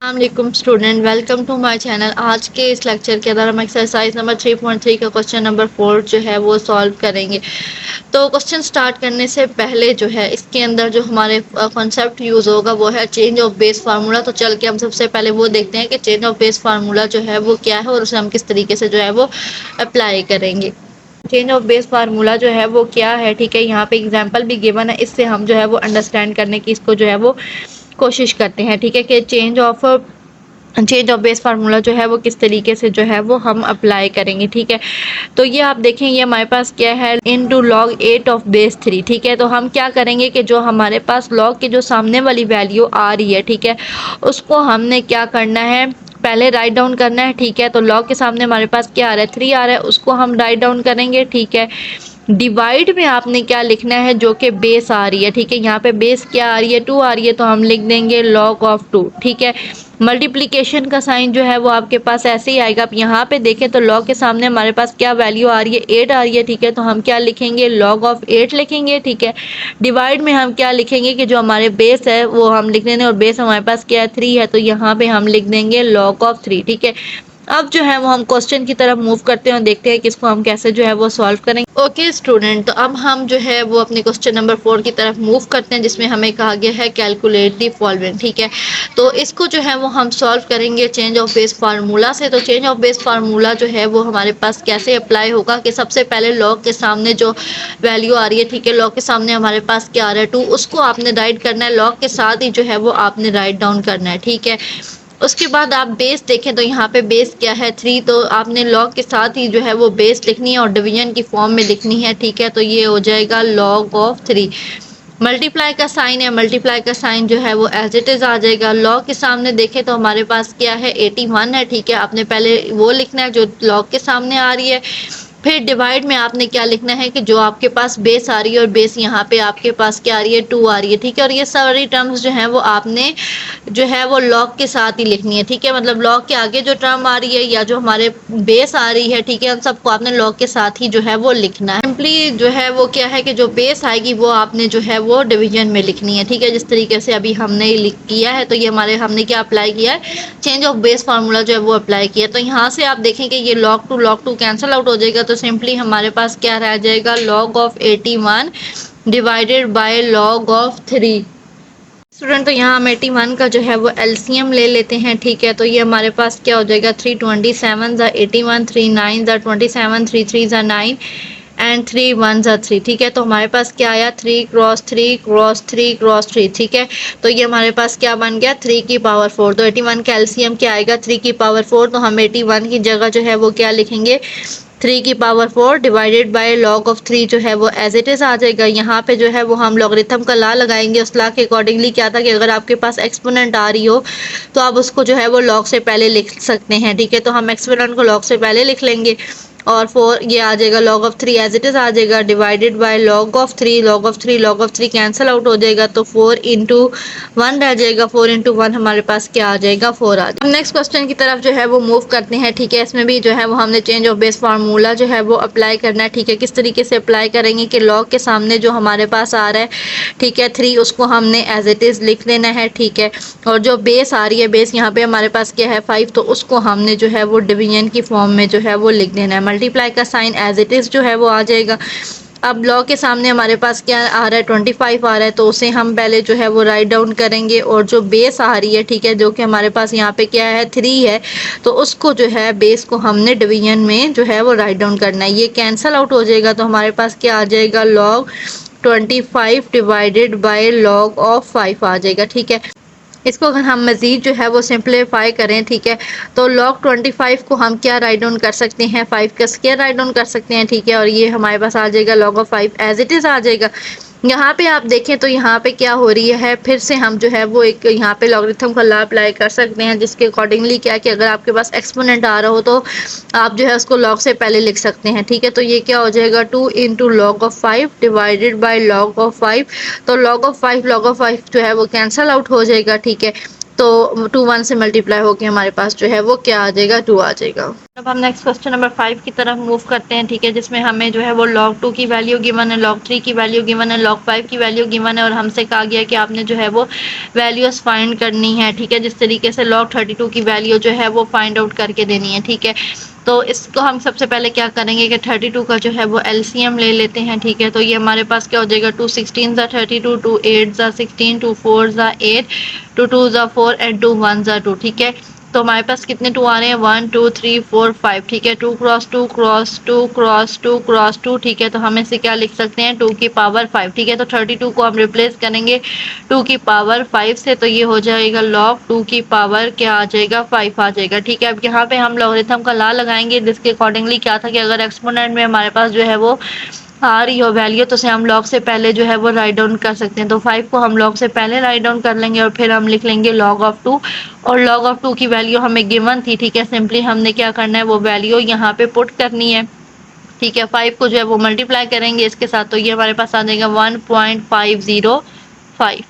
अस्सलाम student, welcome to my channel. आज के इस लेक्चर के अंदर हम एक्सरसाइज नंबर 3.3 का क्वेश्चन नंबर 4 जो है वो सॉल्व करेंगे। तो क्वेश्चन स्टार्ट करने से पहले जो है इसके अंदर जो हमारे कॉन्सेप्ट यूज़ होगा वो है चेंज ऑफ बेस फार्मूला। तो चल के हम सबसे पहले वो देखते हैं कि चेंज ऑफ बेस फार्मूला जो है वो क्या है और उसे हम किस तरीके से जो है वो अप्लाई करेंगे। चेंज ऑफ बेस फार्मूला जो है वो क्या है, ठीक है। यहाँ पे एग्जांपल भी गिवन है, इससे हम जो है वो अंडरस्टैंड करने की इसको जो है वो कोशिश करते हैं, ठीक है, कि चेंज ऑफ बेस फार्मूला जो है वो किस तरीके से जो है वो हम अप्लाई करेंगे, ठीक है। तो ये आप देखें, ये हमारे पास क्या है, इनटू log 8 ऑफ बेस 3, ठीक है। तो हम क्या करेंगे कि जो हमारे पास log के जो सामने वाली वैल्यू आ रही है, ठीक है, उसको हमने क्या करना है, पहले राइट डाउन करना है, ठीक है। तो log के सामने हमारे पास क्या आ रहा है, 3 आ रहा है, उसको हम राइट डाउन करेंगे, ठीक है। डिवाइड में आपने क्या लिखना है, जो कि बेस आ रही है, ठीक है। यहाँ पे बेस क्या आ रही है, 2 आ रही है, तो हम लिख देंगे log ऑफ 2, ठीक है। मल्टीप्लिकेशन का साइन जो है वो आपके पास ऐसे ही आएगा। आप यहाँ पे देखें तो log के सामने हमारे पास क्या वैल्यू आ रही है, 8 आ रही है, ठीक है। तो हम क्या लिखेंगे, log ऑफ 8 लिखेंगे, ठीक है। डिवाइड में हम क्या लिखेंगे कि जो हमारे बेस है वो हम लिख देंगे, और बेस हमारे पास क्या है, 3 है, तो यहाँ पे हम लिख देंगे log ऑफ 3, ठीक है। अब जो है वो हम क्वेश्चन की तरफ मूव करते हैं और देखते हैं कि इसको हम कैसे जो है वो सॉल्व करेंगे। ओके स्टूडेंट, तो अब हम जो है वो अपने क्वेश्चन नंबर 4 की तरफ मूव करते हैं, जिसमें हमें कहा गया है कैलकुलेट दी फॉलोइंग, ठीक है। तो इसको जो है वो हम सॉल्व करेंगे चेंज ऑफ बेस फार्मूला से। तो चेंज ऑफ बेस फार्मूला जो है वो हमारे पास कैसे अप्लाई होगा कि सबसे पहले log के सामने जो वैल्यू आ रही है, ठीक है, log के सामने हमारे पास क्या आ रहा है, 2, उसको आपने राइट करना है, log के साथ ही जो है वो आपने राइट डाउन करना है, ठीक है। उसके बाद आप बेस देखें तो यहाँ पे बेस क्या है, 3, तो आपने log के साथ ही जो है वो बेस लिखनी है और डिवीजन की फॉर्म में लिखनी है, ठीक है। तो ये हो जाएगा log ऑफ 3। मल्टीप्लाई का साइन है, मल्टीप्लाई का साइन जो है वो एज इट इज़ आ जाएगा। log के सामने देखें तो हमारे पास क्या है, 81 है, ठीक है। आपने पहले वो लिखना है जो log के सामने आ रही है। फिर डिवाइड में आपने क्या लिखना है कि जो आपके पास बेस आ रही है, और बेस यहाँ पे आपके पास क्या आ रही है, 2 आ रही है, ठीक है। और ये सारी टर्म्स जो हैं वो आपने जो है वो log के साथ ही लिखनी है, ठीक है। मतलब log के आगे जो टर्म आ रही है या जो हमारे बेस आ रही है, ठीक है, उन सबको आपने log के साथ ही जो है वो लिखना है। सिंपली जो है वो क्या है कि जो बेस आएगी वो आपने जो है वो डिवीजन में लिखनी है, ठीक है, जिस तरीके से अभी हमने लिख किया है। तो ये हमारे हमने क्या अप्लाई किया है, चेंज ऑफ बेस फार्मूला जो है वो अप्लाई किया। तो यहाँ से आप देखें कि ये log 2 कैंसिल आउट हो जाएगा, तो सिंपली हमारे पास क्या रह जाएगा, log of 81 divided by log of 3। Student, तो यहाँ हम 81 का जो है वो एलसीएम ले लेते हैं, ठीक है। तो ये हमारे पास क्या हो जाएगा, 327 ज़ा 81, 3 9 ज़ा 27, 3 3 ज़ा 9 एंड 3 1 ज़ा 3, ठीक है। तो हमारे पास क्या आया, 3 क्रॉस 3 क्रॉस 3 क्रॉस 3, ठीक है। तो ये हमारे पास क्या बन गया, 3 की पावर 4। तो 81 का एलसीएम क्या आएगा, 3 की पावर 4। तो हम 81 की जगह जो है वो क्या लिखेंगे, 3 की power 4 divided by log of 3 जो है वो एज इट इज़ आ जाएगा। यहाँ पे जो है वो हम लॉगरिथम का ला लगाएंगे। उस ला के अकॉर्डिंगली क्या था कि अगर आपके पास एक्सपोनेंट आ रही हो तो आप उसको जो है वो log से पहले लिख सकते हैं, ठीक है। तो हम एक्सपोनेंट को log से पहले लिख लेंगे, और 4 ये आ जाएगा, log of 3 as it is आ जाएगा, divided by log of 3, log of 3 cancel out हो जाएगा, तो 4 इंटू 1 रह जाएगा, 4 इंटू 1 हमारे पास क्या आ जाएगा, 4 आ जाएगा। हम नेक्स्ट क्वेश्चन की तरफ जो है वो मूव करते हैं, ठीक है। इसमें भी जो है वो हमने चेंज ऑफ बेस फार्मूला जो है वो अप्लाई करना है, ठीक है। किस तरीके से अप्लाई करेंगे कि log के सामने जो हमारे पास आ रहा है, ठीक है, 3, उसको हमने एज इट इज़ लिख देना है, ठीक है। और जो बेस आ रही है, बेस यहाँ पे हमारे पास क्या है, 5, तो उसको हमने जो है वो डिवीजन की फॉर्म में जो है वो लिख देना है। मल्टीप्लाई का साइन एज इट इज़ जो है वो आ जाएगा। अब log के सामने हमारे पास क्या आ रहा है, 25 आ रहा है, तो उसे हम पहले जो है वो राइट डाउन करेंगे। और जो बेस आ रही है, ठीक है, जो कि हमारे पास यहाँ पे क्या है, 3 है, तो उसको जो है बेस को हमने डिवीजन में जो है वो राइट डाउन करना है। ये कैंसिल आउट हो जाएगा, तो हमारे पास क्या आ जाएगा, log 25 divided by log of 5 आ जाएगा, ठीक है। इसको अगर हम मज़ीद जो है वो सिंप्लीफाई करें, ठीक है, तो log 25 को हम क्या राइट डाउन कर सकते हैं, 5 का स्क्वायर राइट डाउन कर सकते हैं, ठीक है। और ये हमारे पास आ जाएगा log of 5 as it is आ जाएगा। यहाँ पे आप देखें तो यहाँ पे क्या हो रही है, फिर से हम जो है वो एक यहाँ पे लॉगरिथम का लॉ अप्लाई कर सकते हैं, जिसके अकॉर्डिंगली क्या कि अगर आपके पास एक्सपोनेंट आ रहा हो तो आप जो है उसको log से पहले लिख सकते हैं, ठीक है। तो ये क्या हो जाएगा, 2 into log of 5 divided by log of 5। तो log ऑफ 5 जो है वो कैंसिल आउट हो जाएगा, ठीक है। तो 2 1 से मल्टीप्लाई होके हमारे पास जो है वो क्या आ जाएगा, 2 आ जाएगा। अब हम नेक्स्ट क्वेश्चन नंबर 5 की तरफ मूव करते हैं, ठीक है, जिसमें हमें जो है वो log 2 की वैल्यू गिवन है, log 3 की वैल्यू गिवन है, log 5 की वैल्यू गिवन है और हमसे कहा गया कि आपने जो है वो वैल्यूज फाइंड करनी है, ठीक है, जिस तरीके से log 32 की वैल्यू जो है वो फाइंड आउट करके देनी है, ठीक है। तो इसको हम सबसे पहले क्या करेंगे कि 32 का जो है वो एलसीएम ले लेते हैं, ठीक है। तो ये हमारे पास क्या हो जाएगा, 2 16 ज़ा 32, 2 8 ज़ा 16, 2 4 ज़ा 8, 2 2 ज़ा 4 एंड 2 1 ज़ा 2, ठीक है। तो हमारे पास कितने 2 आ रहे हैं, 1 2 3 4 5, ठीक है। 2 क्रॉस 2 क्रॉस 2 क्रॉस 2 क्रॉस 2, ठीक है। तो हम इसे क्या लिख सकते हैं, 2 की पावर 5, ठीक है। तो 32 को हम रिप्लेस करेंगे 2 की पावर 5 से, तो ये हो जाएगा log 2 की पावर क्या आ जाएगा, 5 आ जाएगा, ठीक है। अब यहाँ पे हम लॉगरिथम का लॉ लगाएंगे, जिसके अकॉर्डिंगली क्या था कि अगर एक्सपोनेंट में हमारे पास जो है वो आ रही हो वैल्यू, तो उसे हम लॉग से पहले जो है वो राइट डाउन कर सकते हैं। तो 5 को हम लॉग से पहले राइट डाउन कर लेंगे और फिर हम लिख लेंगे log ऑफ 2, और log ऑफ 2 की वैल्यू हमें गिवन थी, ठीक है। सिंपली हमने क्या करना है, वो वैल्यू यहाँ पे पुट करनी है, ठीक है। 5 को जो है वो मल्टीप्लाई करेंगे इसके साथ, तो ये हमारे पास आ जाएगा 1.505।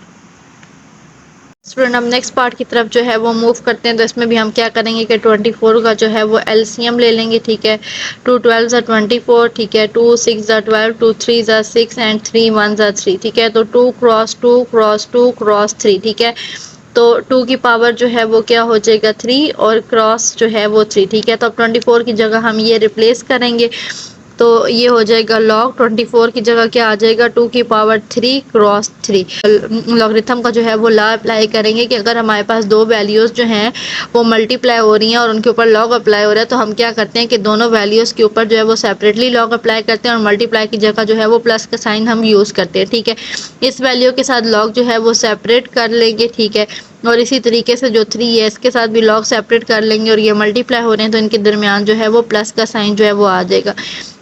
स्टूडेंट हम नेक्स्ट पार्ट की तरफ जो है वो मूव करते हैं। तो इसमें भी हम क्या करेंगे कि 24 का जो है वो एलसीएम ले लेंगे, ठीक है। 2 12 ज़ा 24, ठीक है। 2 6 ज़ा 12, 2 3 ज़ा 6 एंड 3 1 ज़ा 3, ठीक है। तो 2 क्रॉस 2 क्रॉस 2 क्रॉस 3, ठीक है। तो 2 की पावर जो है वो क्या हो जाएगा 3 और क्रॉस जो है वो 3, ठीक है। तो अब 24 की जगह हम ये रिप्लेस करेंगे, तो ये हो जाएगा log 24 की जगह क्या आ जाएगा, 2 की पावर 3 क्रॉस 3। लॉगरिथम का जो है वो लॉ अप्लाई करेंगे कि अगर हमारे पास दो वैल्यूज़ जो हैं वो मल्टीप्लाई हो रही हैं और उनके ऊपर log अप्लाई हो रहा है, तो हम क्या करते हैं कि दोनों वैल्यूज़ के ऊपर जो है वो सेपरेटली log अप्लाई करते हैं और मल्टीप्लाई की जगह जो है वो प्लस का साइन हम यूज़ करते हैं, ठीक है। इस वैल्यू के साथ log जो है वो सेपरेट कर लेंगे, ठीक है। और इसी तरीके से जो 3 है इसके साथ भी log सेपरेट कर लेंगे और ये मल्टीप्लाई हो रहे हैं तो इनके दरमियान जो है वो प्लस का साइन जो है वो आ जाएगा।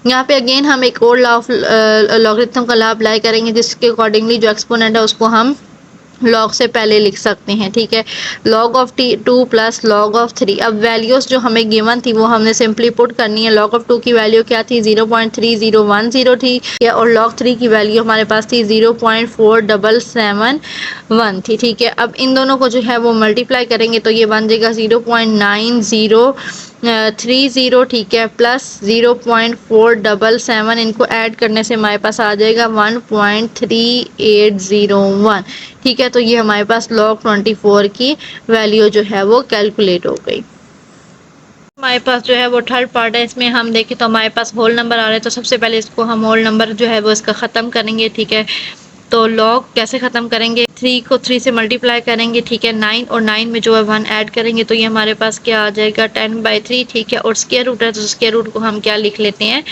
यहाँ पे अगेन हम एक और लॉ ऑफ लॉगरिथम का लॉ अप्लाई करेंगे, जिसके अकॉर्डिंगली जो एक्सपोनेंट है उसको हम log से पहले लिख सकते हैं, ठीक है। log of 2 plus log of 3। अब वैल्यूज जो हमें गिवन थी वो हमने सिंपली पुट करनी है। log ऑफ 2 की वैल्यू क्या थी, 0.3010 थी, और log 3 की वैल्यू हमारे पास थी 0.4771 थी, ठीक है। अब इन दोनों को जो है वो मल्टीप्लाई करेंगे तो ये बन जाएगा 0.9030, ठीक है, प्लस 0.477, इनको ऐड करने से हमारे पास आ जाएगा 1.3801, ठीक है। तो ये हमारे पास log 24 की वैल्यू जो है वो कैलकुलेट हो गई। हमारे पास जो है वो थर्ड पार्ट है, इसमें हम देखें तो हमारे पास होल नंबर आ रहे हैं। तो सबसे पहले इसको हम होल नंबर जो है वो इसका ख़त्म करेंगे, ठीक है। तो log कैसे ख़त्म करेंगे, 3 को 3 से मल्टीप्लाई करेंगे, ठीक है। 9 और 9 में जो है 1 ऐड करेंगे तो ये हमारे पास क्या आ जाएगा 10/3, ठीक है। और स्क्वायर रूट है तो स्क्वायर रूट को हम क्या लिख लेते हैं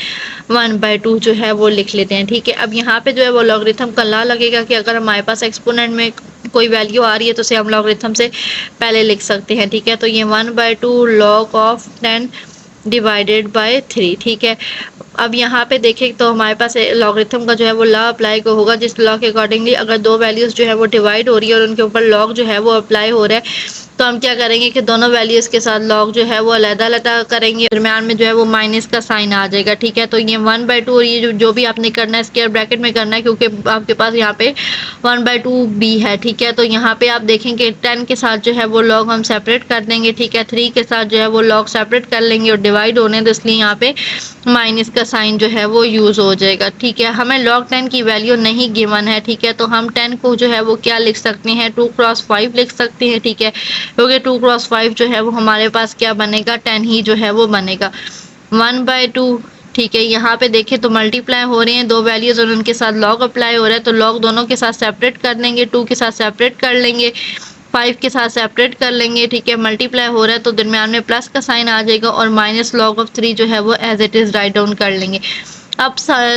1/2 जो है वो लिख लेते हैं, ठीक है। अब यहाँ पे जो है वो लॉगरिथम का लॉ लगेगा कि अगर हमारे पास एक्सपोनेंट में कोई वैल्यू आ रही है तो उसे हम लॉगरिथम से पहले लिख सकते हैं, ठीक है। तो ये 1/2 log ऑफ 10 डिवाइडेड बाय 3, ठीक है। अब यहाँ पे देखें तो हमारे पास लॉगरिथम का जो है वो लॉ अप्लाई को होगा, जिस लॉ के अकॉर्डिंगली अगर दो वैल्यूज़ जो है वो डिवाइड हो रही है और उनके ऊपर log जो है वो अप्लाई हो रहा है, तो हम क्या करेंगे कि दोनों वैल्यूज़ के साथ log जो है वो अलग-अलग करेंगे, दरमियान में जो है वो माइनस का साइन आ जाएगा, ठीक है। तो ये 1/2 और ये जो भी आपने करना है स्क्वायर ब्रैकेट में करना है, क्योंकि आपके पास यहाँ पे 1/2 भी है, ठीक है। तो यहाँ पे आप देखेंगे 10 के साथ जो है वो log हम सेपरेट कर देंगे, ठीक है। 3 के साथ जो है वो log सेपरेट कर लेंगे और डिवाइड होने, तो इसलिए यहाँ पे माइनस का साइन जो है वो यूज़ हो जाएगा, ठीक है। हमें log 10 की वैल्यू नहीं गिवन है, ठीक है। तो हम 10 को जो है वो क्या लिख सकते हैं 2 क्रॉस 5 लिख सकते हैं, ठीक है, क्योंकि 2 क्रॉस 5 जो है वो हमारे पास क्या बनेगा 10 ही जो है वो बनेगा 1/2, ठीक है। यहाँ पे देखें तो मल्टीप्लाई हो रहे हैं दो वैल्यूज और उनके साथ log अप्लाई हो रहा है, तो log दोनों के साथ सेपरेट कर लेंगे, 2 के साथ सेपरेट कर लेंगे, 5 के साथ सेपरेट कर लेंगे, ठीक है। मल्टीप्लाई हो रहा है तो दरमियान में प्लस का साइन आ जाएगा और माइनस log ऑफ 3 जो है वो as it is write down कर लेंगे। अब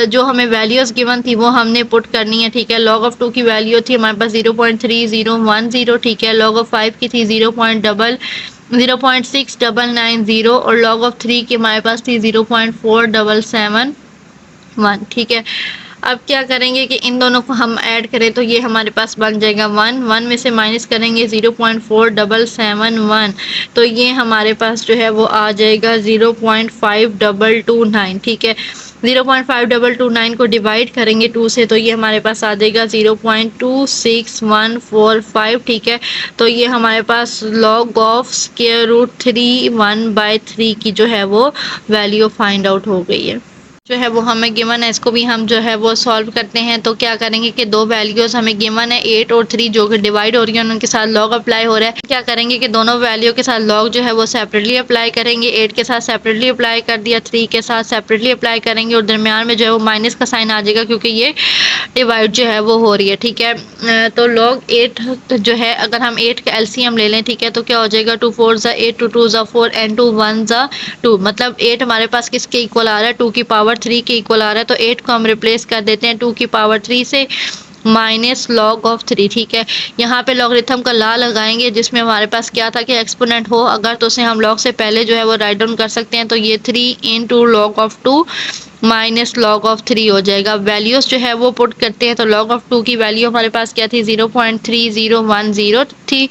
जो हमें वैल्यूज़ गिवन थी वो हमने पुट करनी है, ठीक है। log ऑफ 2 की वैल्यू थी हमारे पास 0.3010, ठीक है। log ऑफ 5 की थी 0.6990 और log ऑफ 3 की हमारे पास थी 0.4771, ठीक है। अब क्या करेंगे कि इन दोनों को हम ऐड करें तो ये हमारे पास बन जाएगा 1 में से माइनस करेंगे 0.4771, तो ये हमारे पास जो है वो आ जाएगा 0.5229, ठीक है। 0.5229 को डिवाइड करेंगे 2 से तो ये हमारे पास आ जाएगा 0.26145, ठीक है। तो ये हमारे पास log ऑफ स्क्वायर रूट 3 1/3 की जो है वो वैल्यू फाइंड आउट हो गई है। जो है वो हमें गिवन है, इसको भी हम जो है वो सॉल्व करते हैं। तो क्या करेंगे कि दो वैल्यूज हमें गिवन है 8 और 3 जो कि डिवाइड हो रही है, उनके साथ लॉग अप्लाई हो रहा है। क्या करेंगे कि दोनों वैल्यू के साथ लॉग जो है वो सेपरेटली अप्लाई करेंगे। 8 के साथ सेपरेटली अप्लाई कर दिया, 3 के साथ सेपरेटली अप्लाई करेंगे और दरमियान में जो है वो माइनस का साइन आ जाएगा क्योंकि ये डिवाइड जो है वो हो रही है, ठीक है। तो log 8 जो है, अगर हम 8 का एलसीएम ले लें, ठीक है, तो क्या हो जाएगा 2 4 ज़ा 8, 2 2 ज़ा 4 एंड 2 1 ज़ा 2, मतलब 8 हमारे पास किसके इक्वल आ रहा है, 2 की पावर 3 के इक्वल आ रहा है। तो 8 को हम रिप्लेस कर देते हैं 2 की पावर 3 से माइनस log ऑफ 3, ठीक है। यहाँ पे लॉगरिथम का लॉ लगाएंगे जिसमें हमारे पास क्या था कि एक्सपोनेंट हो अगर, तो उसे हम log से पहले जो है वो राइट डाउन कर सकते हैं। तो ये 3 into log of 2 minus log of 3 हो जाएगा। वैल्यूज जो है वो पुट करते हैं तो log ऑफ 2 की वैल्यू हमारे पास क्या थी 0.3010 थी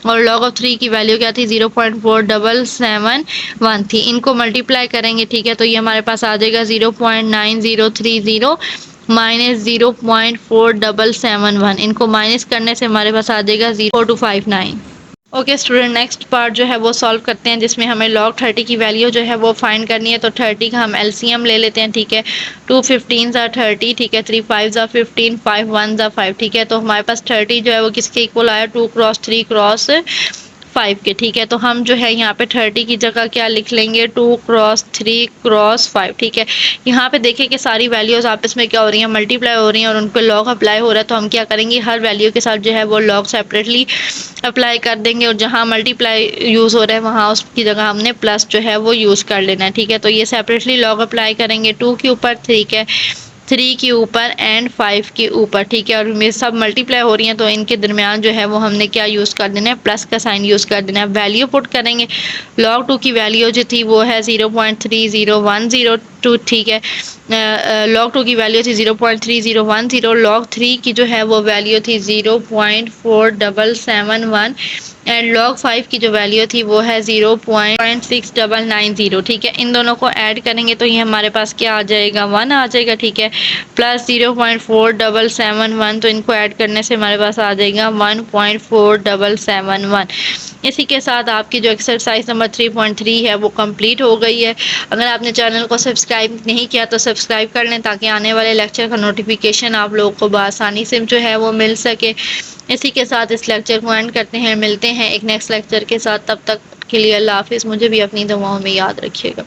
और log ऑफ 3 की वैल्यू क्या थी 0.4771 थी। इनको मल्टीप्लाई करेंगे, ठीक है, तो ये हमारे पास आ जाएगा 0.9030 माइनस 0.4771। इनको माइनस करने से हमारे पास आ जाएगा 0.4259। ओके स्टूडेंट, नेक्स्ट पार्ट जो है वो सॉल्व करते हैं जिसमें हमें log 30 की वैल्यू जो है वो फाइंड करनी है। तो 30 का हम एलसीएम ले लेते हैं, ठीक है। 2 15 ज़ा 30, ठीक है, 3 5 ज़ा 15, 5 1 ज़ा 5, ठीक है। तो हमारे पास 30 जो है वो किसके इक्वल आया 2 क्रॉस 3 क्रॉस 5 के, ठीक है। तो हम जो है यहाँ पे 30 की जगह क्या लिख लेंगे 2 क्रॉस 3 क्रॉस 5, ठीक है। यहाँ पे देखें कि सारी वैल्यूज आपस में क्या हो रही हैं, मल्टीप्लाई हो रही हैं और उन पर लॉग अप्लाई हो रहा है। तो हम क्या करेंगे, हर वैल्यू के साथ जो है वो लॉग सेपरेटली अप्लाई कर देंगे और जहाँ मल्टीप्लाई यूज़ हो रहा है वहाँ उसकी जगह हमने प्लस जो है वो यूज़ कर लेना है, ठीक है। तो ये सेपरेटली लॉग अप्लाई करेंगे 2 के ऊपर, ठीक है, 3 के ऊपर एंड 5 के ऊपर, ठीक है। और ये सब मल्टीप्लाई हो रही हैं तो इनके दरमियान जो है वो हमने क्या यूज़ कर देना है, प्लस का साइन यूज़ कर देना है। वैल्यू पुट करेंगे, log 2 की वैल्यू जो थी वो है 0.30102, ठीक है। log 2 की वैल्यू थी 0.3010, log 3 की जो है वो वैल्यू थी 0.4771 एंड log 5 की जो वैल्यू थी वो है 0.6990, ठीक है। इन दोनों को ऐड करेंगे तो ये हमारे पास क्या आ जाएगा 1 आ जाएगा, ठीक है, प्लस 0.4771, तो इनको ऐड करने से हमारे पास आ जाएगा 1.4771। इसी के साथ आपकी जो एक्सरसाइज नंबर 3.3 है वो कंप्लीट हो गई है। अगर आपने चैनल को सब्सक्राइब नहीं किया तो सब्सक्राइब कर लें ताकि आने वाले लेक्चर का नोटिफिकेशन आप लोगों को बआसानी से जो है वो मिल सके। इसी के साथ इस लेक्चर को एंड करते हैं, मिलते हैं एक नेक्स्ट लेक्चर के साथ। तब तक के लिए अल्लाह हाफिज़। मुझे भी अपनी दुआओं में याद रखिएगा।